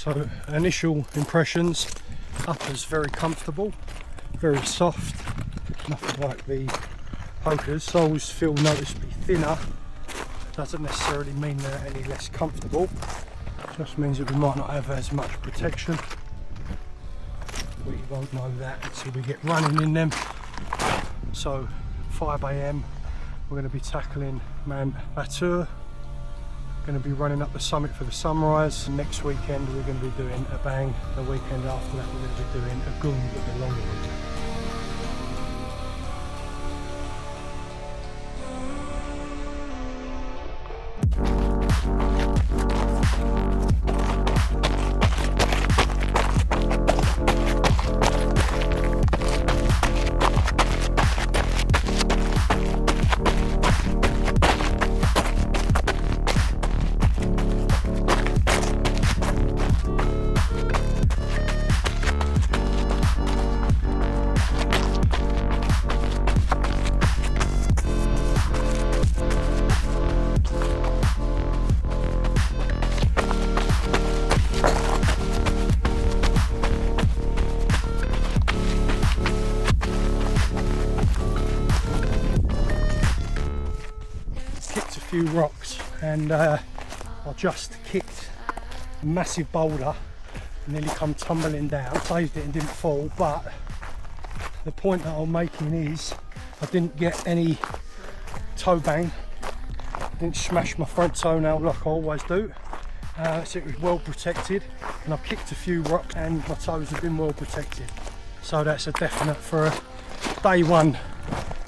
So initial impressions, upper's very comfortable, very soft, nothing like the pokers. Soles feel noticeably thinner. Doesn't necessarily mean they're any less comfortable, just means that we might not have as much protection. We won't know that until we get running in them. So 5 AM we're going to be tackling Mount Batur. Going to be running up the summit for the sunrise. Next weekend we're going to be doing Abang. The weekend after that we're going to be doing Agung, but the longer route. Few rocks and I just kicked a massive boulder and nearly come tumbling down. Saved it and didn't fall, but the point that I'm making is I didn't get any toe bang, I didn't smash my front toenail like I always do, so it was well protected, and I've kicked a few rocks and my toes have been well protected, so that's a definite for a day one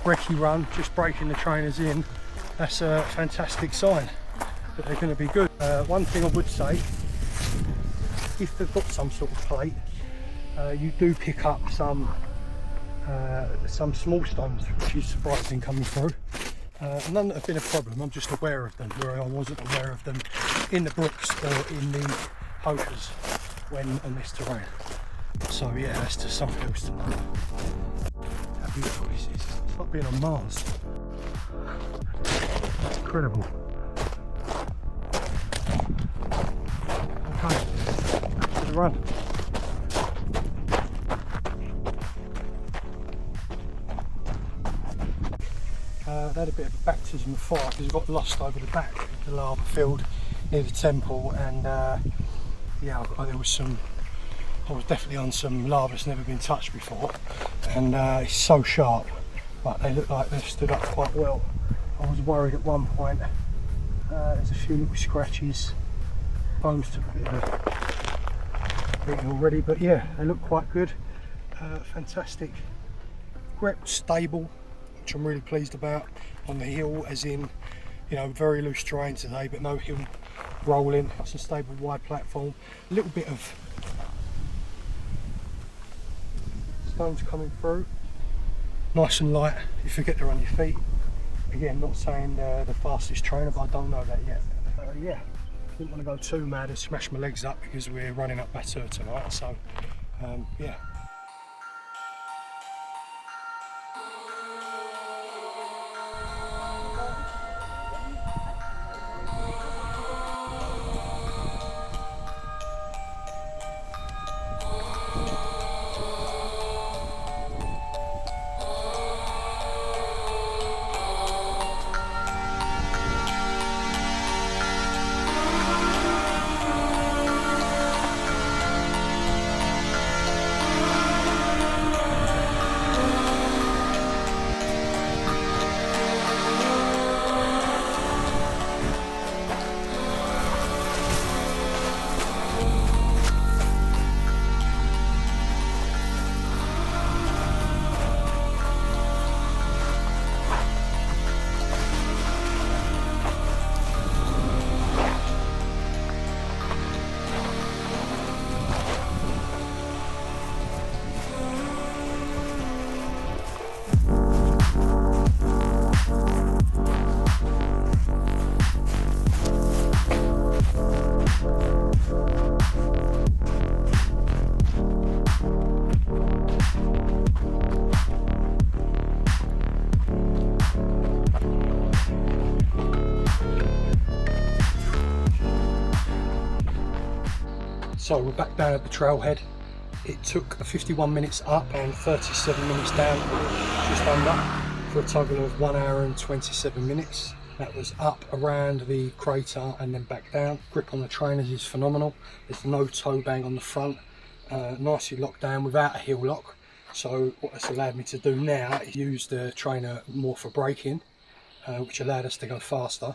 recce run, just breaking the trainers in. That's a fantastic sign that they're going to be good. One thing I would say, if they've got some sort of plate, you do pick up some small stones, which is surprising coming through. None that have been a problem, I'm just aware of them, where I wasn't aware of them in the brooks or in the pokers when on this terrain. So yeah, that's just something else to know. How beautiful this is. It's like being on Mars. That's incredible. Okay, back to the run. They had a bit of a baptism of fire because I got lost over the back of the lava field near the temple, and yeah, there was some. I was definitely on some lava that's never been touched before, and it's so sharp, but they look like they've stood up quite well. I was worried at one point. There's a few little scratches, bones took a bit of a beating already, but yeah, they look quite good. Fantastic, grip stable, which I'm really pleased about. On the hill, as in, you know, very loose terrain today, but no hill rolling. It's a stable, wide platform. A little bit of stones coming through, nice and light. You forget they're on your feet. Again, not saying the fastest trainer, but I don't know that yet. Yeah, didn't want to go too mad and smash my legs up because we're running up Batur tonight. So yeah. So we're back down at the trailhead. It took 51 minutes up and 37 minutes down, just under, for a total of 1 hour and 27 minutes. That was up around the crater and then back down. Grip on the trainers is phenomenal. There's no toe bang on the front, nicely locked down without a heel lock. So what it's allowed me to do now is use the trainer more for braking, which allowed us to go faster.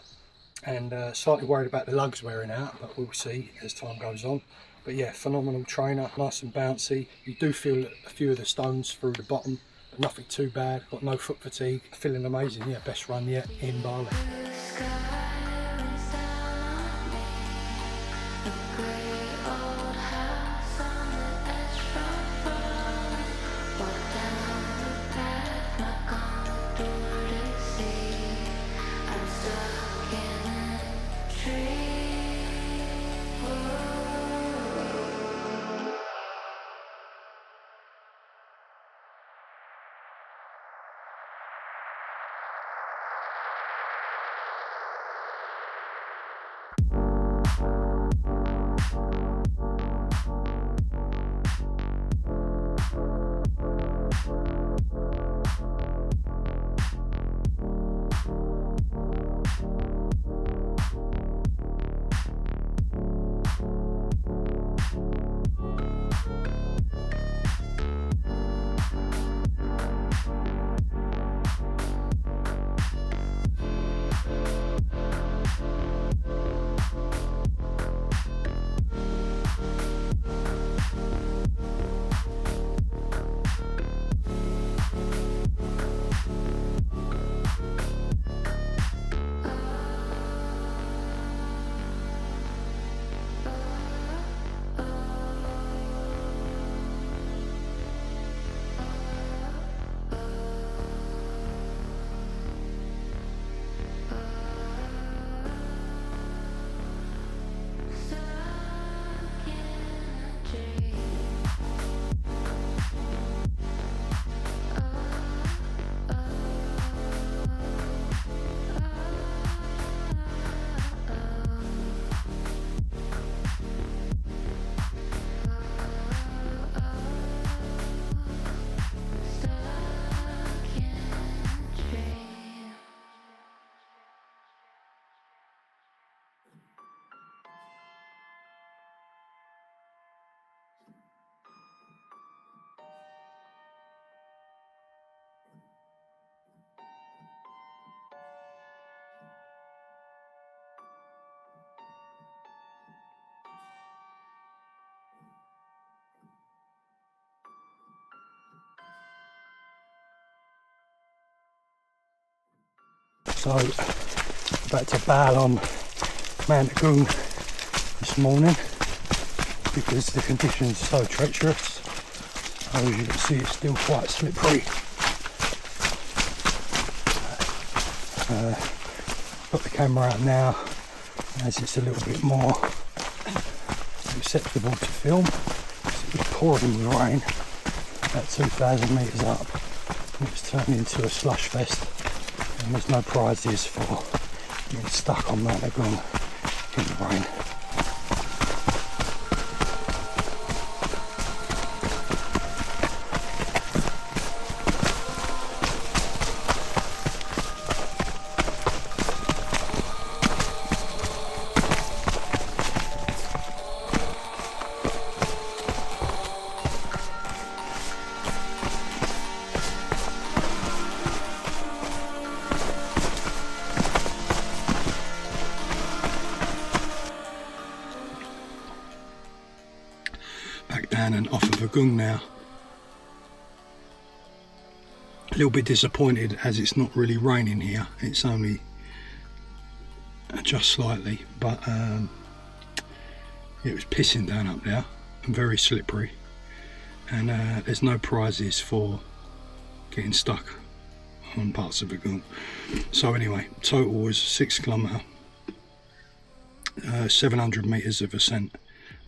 And slightly worried about the lugs wearing out, but we'll see as time goes on. But yeah, phenomenal trainer, nice and bouncy. You do feel a few of the stones through the bottom, but nothing too bad. Got no foot fatigue. Feeling amazing. Yeah, best run yet in Bali. So, about to bail on Mount Agung this morning because the conditions are so treacherous. As you can see, it's still quite slippery. Got the camera out now as it's a little bit more acceptable to film. It was pouring with rain about 2,000 metres up, and it's turned into a slush fest. And there's no prizes for getting stuck on Mount Agung in the rain. Down and off of Agung now. A little bit disappointed as it's not really raining here. It's only just slightly, but it was pissing down up there and very slippery, and there's no prizes for getting stuck on parts of Agung. So anyway, total was 6 kilometre, 700 metres of ascent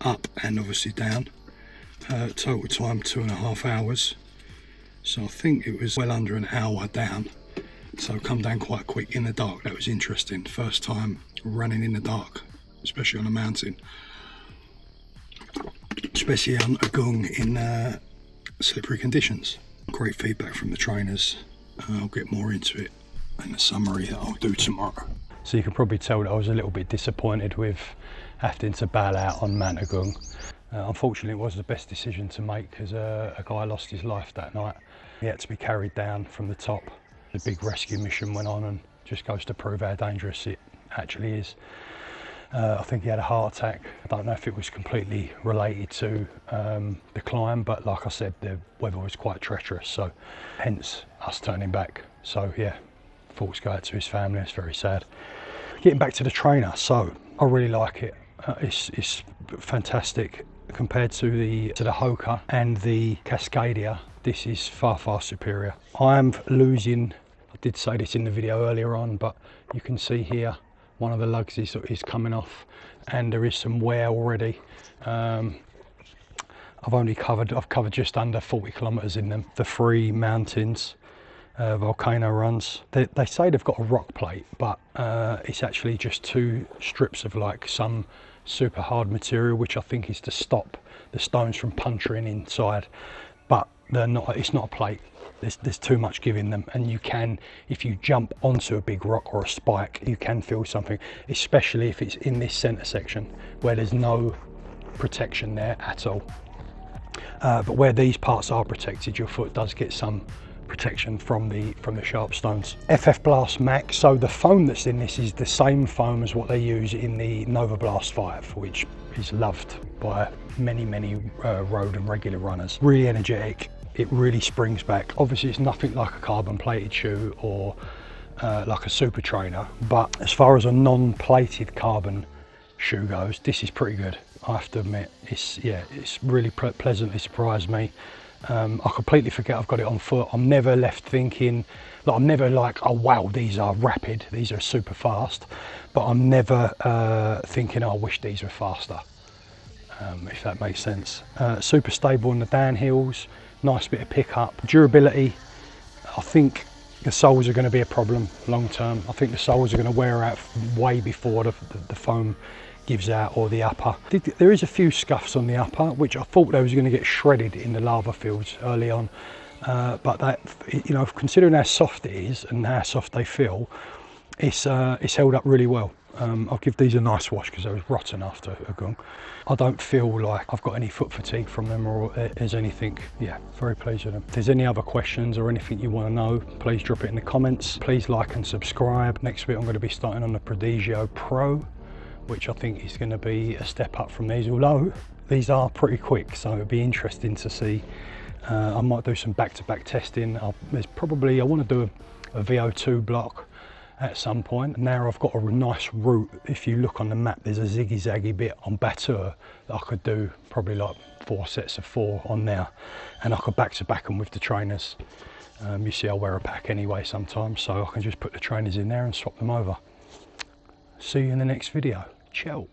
up and obviously down. Total time 2.5 hours, so I think it was well under an hour down, so come down quite quick in the dark. That was interesting, first time running in the dark, especially on a mountain. especially on Agung in slippery conditions. Great feedback from the trainers. I'll get more into it in the summary that I'll do tomorrow. So you can probably tell that I was a little bit disappointed with having to bail out on Mount Agung. Unfortunately, it was the best decision to make because a guy lost his life that night. He had to be carried down from the top. The big rescue mission went on, and just goes to prove how dangerous it actually is. I think he had a heart attack. I don't know if it was completely related to the climb, but like I said, the weather was quite treacherous, so hence us turning back. So yeah, thoughts go out to his family. It's very sad. Getting back to the trainer, so I really like it. It's fantastic compared to the Hoka and the Cascadia. This is far superior. I am losing, I did say this in the video earlier on, but you can see here one of the lugs is coming off, and there is some wear already. I've covered just under 40 kilometers in them. The 3 mountains, Volcano runs. They say they've got a rock plate, but it's actually just 2 strips of like some super hard material, which I think is to stop the stones from puncturing inside. But they're not. It's not a plate. There's too much giving them, and you can, if you jump onto a big rock or a spike, you can feel something, especially if it's in this center section where there's no protection there at all. But where these parts are protected, your foot does get some protection from the sharp stones. FF Blast Max, so the foam that's in this is the same foam as what they use in the Nova Blast 5, which is loved by many road and regular runners. Really energetic. It really springs back. Obviously it's nothing like a carbon plated shoe or like a super trainer, but as far as a non-plated carbon shoe goes, this is pretty good, I have to admit. It's really pleasantly surprised me. I completely forget I've got it on foot. I'm never left thinking, like, I'm never like, oh wow, these are rapid, these are super fast, but I'm never thinking, oh, I wish these were faster, if that makes sense. Super stable in the downhills, nice bit of pickup. Durability, I think the soles are going to be a problem long term. I think the soles are going to wear out way before the foam gives out, or the upper. There is a few scuffs on the upper, which I thought they was going to get shredded in the lava fields early on, but that, you know, considering how soft it is and how soft they feel, it's held up really well. I'll give these a nice wash because they was rotten after Agung. I don't feel like I've got any foot fatigue from them, or there's anything. Yeah, very pleased with them. If there's any other questions or anything you want to know, please drop it in the comments. Please like and subscribe. Next week I'm going to be starting on the Prodigio Pro, which I think is going to be a step up from these, although these are pretty quick, so it'll be interesting to see. I might do some back-to-back testing. I want to do a VO2 block at some point. Now I've got a nice route. If you look on the map, there's a ziggy-zaggy bit on Batur that I could do probably like 4 sets of 4 on there, and I could back-to-back them with the trainers. You see I wear a pack anyway sometimes, so I can just put the trainers in there and swap them over. See you in the next video. Ciao.